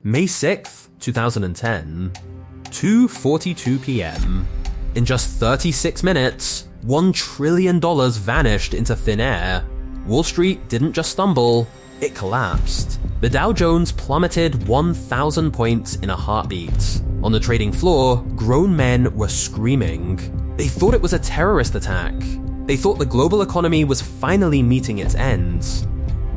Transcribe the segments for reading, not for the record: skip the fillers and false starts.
May 6th, 2010, 2:42 p.m. In just 36 minutes, $1 trillion vanished into thin air. Wall Street didn't just stumble, it collapsed. The Dow Jones plummeted 1,000 points in a heartbeat. On the trading floor, grown men were screaming. They thought it was a terrorist attack. They thought the global economy was finally meeting its end.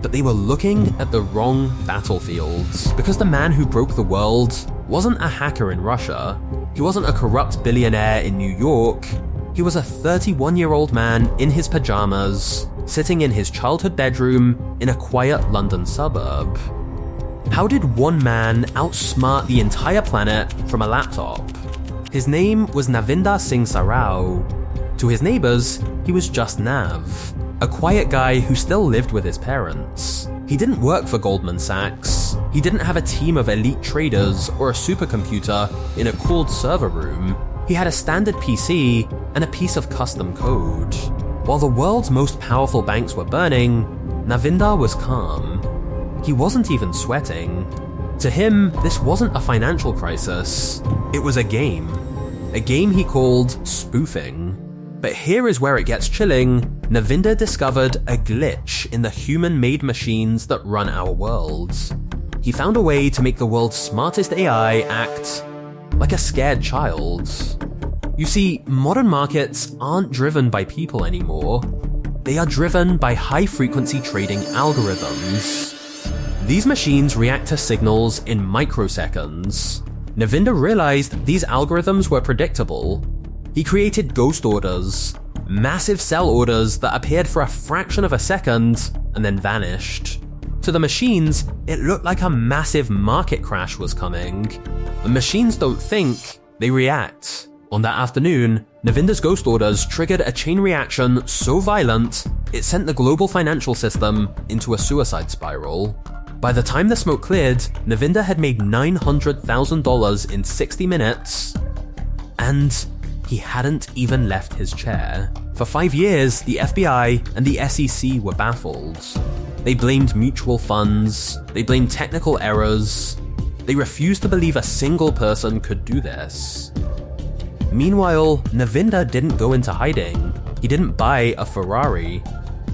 But they were looking at the wrong battlefield. Because the man who broke the world wasn't a hacker in Russia. He wasn't a corrupt billionaire in New York. He was a 31-year-old man in his pajamas, sitting in his childhood bedroom in a quiet London suburb. How did one man outsmart the entire planet from a laptop? His name was Navinder Singh Sarao. To his neighbors, he was just Nav, a quiet guy who still lived with his parents. He didn't work for Goldman Sachs. He didn't have a team of elite traders or a supercomputer in a cooled server room. He had a standard PC and a piece of custom code. While the world's most powerful banks were burning, Navinder was calm. He wasn't even sweating. To him, this wasn't a financial crisis. It was a game he called Spoofing. But here is where it gets chilling. Navinder discovered a glitch in the human-made machines that run our world. He found a way to make the world's smartest AI act like a scared child. You see, modern markets aren't driven by people anymore. They are driven by high-frequency trading algorithms. These machines react to signals in microseconds. Navinder realized these algorithms were predictable. He created ghost orders, massive sell orders that appeared for a fraction of a second and then vanished. To the machines, it looked like a massive market crash was coming. The machines don't think, they react. On that afternoon, Navinder's ghost orders triggered a chain reaction so violent, it sent the global financial system into a suicide spiral. By the time the smoke cleared, Navinder had made $900,000 in 60 minutes, and he hadn't even left his chair. For 5 years, the FBI and the SEC were baffled. They blamed mutual funds, they blamed technical errors, they refused to believe a single person could do this. Meanwhile, Navinder didn't go into hiding. He didn't buy a Ferrari.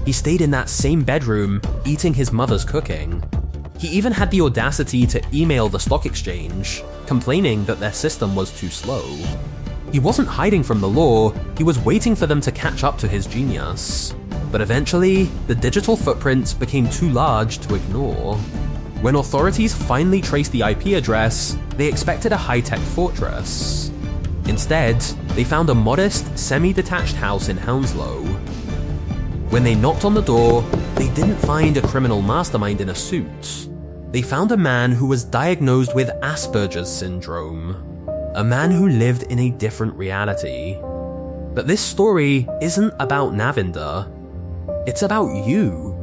He stayed in that same bedroom, eating his mother's cooking. He even had the audacity to email the stock exchange, complaining that their system was too slow. He wasn't hiding from the law, he was waiting for them to catch up to his genius. But eventually, the digital footprint became too large to ignore. When authorities finally traced the IP address, they expected a high-tech fortress. Instead, they found a modest, semi-detached house in Hounslow. When they knocked on the door, they didn't find a criminal mastermind in a suit. They found a man who was diagnosed with Asperger's syndrome. A man who lived in a different reality. But this story isn't about Navinder. It's about you.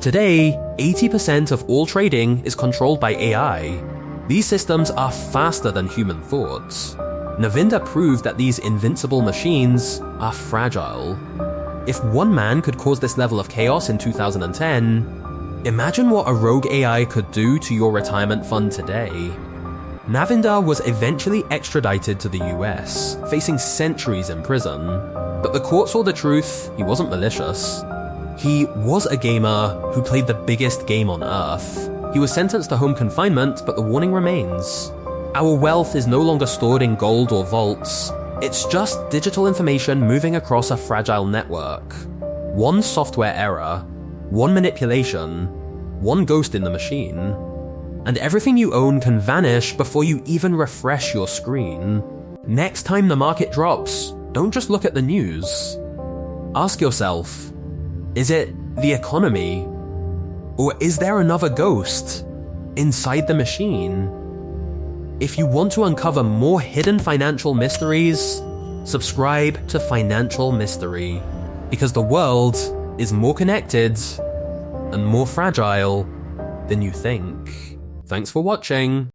Today, 80% of all trading is controlled by AI. These systems are faster than human thought. Navinder proved that these invincible machines are fragile. If one man could cause this level of chaos in 2010, imagine what a rogue AI could do to your retirement fund today. Navinder was eventually extradited to the US, facing centuries in prison. But the court saw the truth, he wasn't malicious. He was a gamer who played the biggest game on Earth. He was sentenced to home confinement, but the warning remains. Our wealth is no longer stored in gold or vaults. It's just digital information moving across a fragile network. One software error, one manipulation, one ghost in the machine, and everything you own can vanish before you even refresh your screen. Next time the market drops, don't just look at the news. Ask yourself, is it the economy? Or is there another ghost inside the machine? If you want to uncover more hidden financial mysteries, subscribe to Financial Mystery, because the world is more connected and more fragile than you think. Thanks for watching.